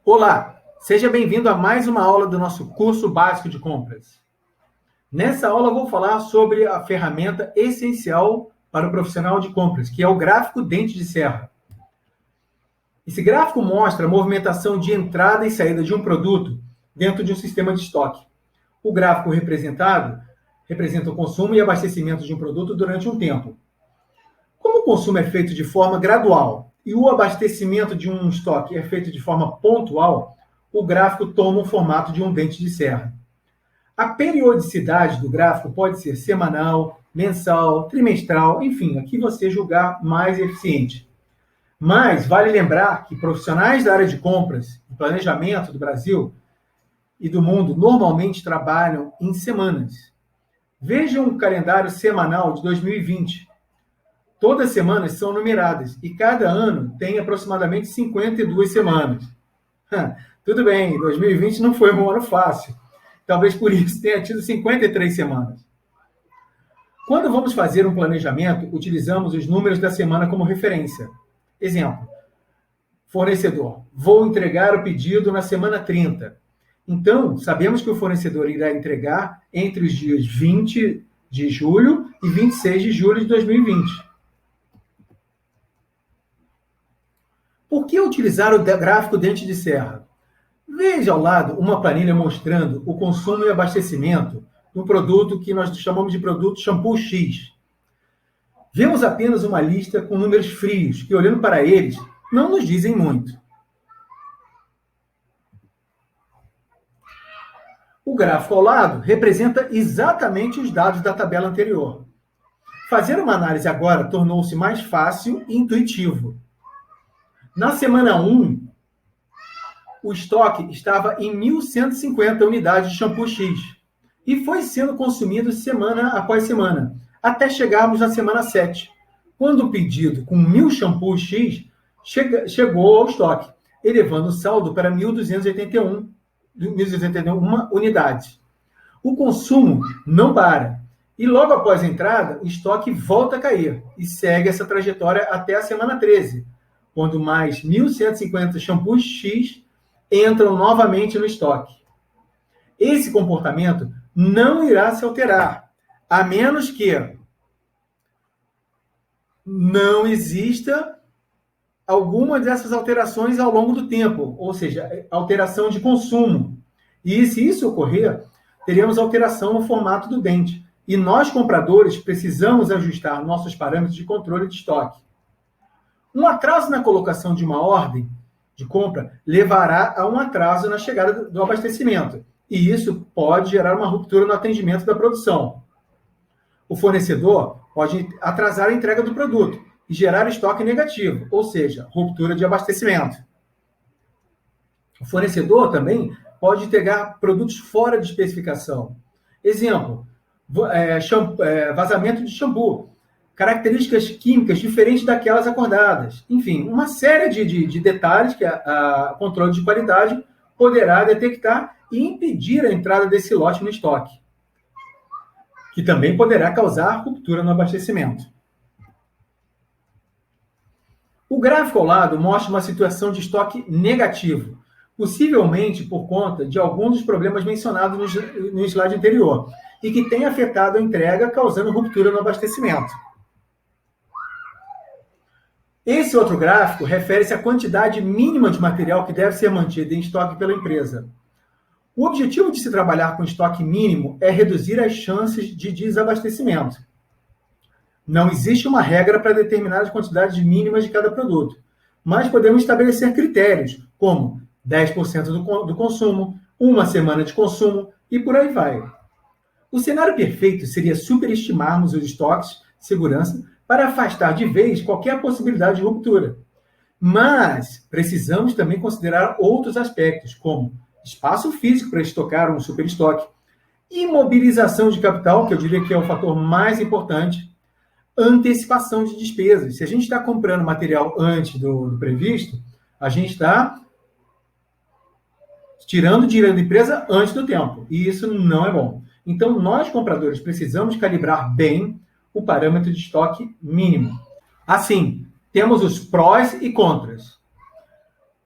Olá, seja bem-vindo a mais uma aula do nosso curso básico de compras. Nessa aula eu vou falar sobre a ferramenta essencial para o profissional de compras, que é o gráfico dente de serra. Esse gráfico mostra a movimentação de entrada e saída de um produto dentro de um sistema de estoque. O gráfico representado representa o consumo e abastecimento de um produto durante um tempo. Como o consumo é feito de forma gradual e o abastecimento de um estoque é feito de forma pontual, o gráfico toma o formato de um dente de serra. A periodicidade do gráfico pode ser semanal, mensal, trimestral, enfim, a que você julgar mais eficiente. Mas vale lembrar que profissionais da área de compras e planejamento do Brasil e do mundo normalmente trabalham em semanas. Vejam o calendário semanal de 2020. Todas as semanas são numeradas e cada ano tem aproximadamente 52 semanas. Tudo bem, 2020 não foi um ano fácil. Talvez por isso tenha tido 53 semanas. Quando vamos fazer um planejamento, utilizamos os números da semana como referência. Exemplo, fornecedor, vou entregar o pedido na semana 30. Então, sabemos que o fornecedor irá entregar entre os dias 20 de julho e 26 de julho de 2020. Por que utilizar o gráfico dente de serra? Veja ao lado uma planilha mostrando o consumo e abastecimento de um produto que nós chamamos de produto shampoo X. Vemos apenas uma lista com números frios, que olhando para eles, não nos dizem muito. O gráfico ao lado representa exatamente os dados da tabela anterior. Fazer uma análise agora tornou-se mais fácil e intuitivo. Na semana 1, o estoque estava em 1.150 unidades de shampoo X e foi sendo consumido semana após semana, até chegarmos na semana 7, quando o pedido com 1.000 shampoos X chegou ao estoque, elevando o saldo para 1.281 unidades. O consumo não para, e logo após a entrada, o estoque volta a cair e segue essa trajetória até a semana 13, quando mais 1.150 shampoos X entram novamente no estoque. Esse comportamento não irá se alterar, a menos que não exista alguma dessas alterações ao longo do tempo, ou seja, alteração de consumo. E se isso ocorrer, teremos alteração no formato do dente. E nós, compradores, precisamos ajustar nossos parâmetros de controle de estoque. Um atraso na colocação de uma ordem de compra levará a um atraso na chegada do abastecimento, e isso pode gerar uma ruptura no atendimento da produção. O fornecedor pode atrasar a entrega do produto e gerar estoque negativo, ou seja, ruptura de abastecimento. O fornecedor também pode entregar produtos fora de especificação. Exemplo, vazamento de shampoo, características químicas diferentes daquelas acordadas. Enfim, uma série de detalhes que a controle de qualidade poderá detectar e impedir a entrada desse lote no estoque, que também poderá causar ruptura no abastecimento. O gráfico ao lado mostra uma situação de estoque negativo, possivelmente por conta de alguns dos problemas mencionados no slide anterior, e que tem afetado a entrega, causando ruptura no abastecimento. Esse outro gráfico refere-se à quantidade mínima de material que deve ser mantido em estoque pela empresa. O objetivo de se trabalhar com estoque mínimo é reduzir as chances de desabastecimento. Não existe uma regra para determinar as quantidades mínimas de cada produto, mas podemos estabelecer critérios, como 10% do consumo, uma semana de consumo e por aí vai. O cenário perfeito seria superestimarmos os estoques de segurança para afastar de vez qualquer possibilidade de ruptura. Mas precisamos também considerar outros aspectos, como espaço físico para estocar um superestoque, imobilização de capital, que eu diria que é o fator mais importante, antecipação de despesas. Se a gente está comprando material antes do previsto, a gente está tirando dinheiro da empresa antes do tempo, e isso não é bom. Então, nós, compradores, precisamos calibrar bem o parâmetro de estoque mínimo. Assim, temos os prós e contras.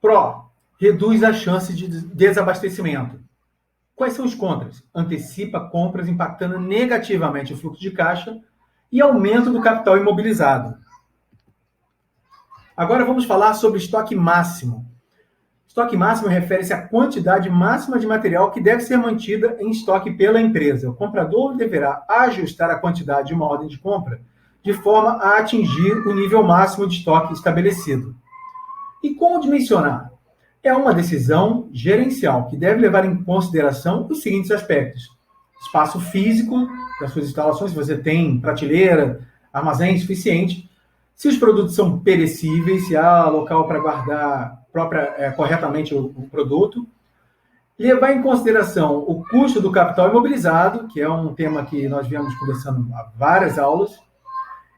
Pró, reduz a chance de desabastecimento. Quais são os contras? Antecipa compras impactando negativamente o fluxo de caixa e aumento do capital imobilizado. Agora vamos falar sobre estoque máximo. Estoque máximo refere-se à quantidade máxima de material que deve ser mantida em estoque pela empresa. O comprador deverá ajustar a quantidade de uma ordem de compra de forma a atingir o nível máximo de estoque estabelecido. E como dimensionar? É uma decisão gerencial que deve levar em consideração os seguintes aspectos: espaço físico das suas instalações, se você tem prateleira, armazém suficiente, se os produtos são perecíveis, se há local para guardar corretamente o produto, levar em consideração o custo do capital imobilizado, que é um tema que nós viemos conversando há várias aulas,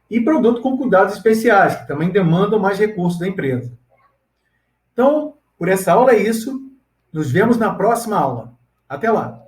e produto com cuidados especiais, que também demandam mais recursos da empresa. Então, por essa aula é isso. Nos vemos na próxima aula. Até lá!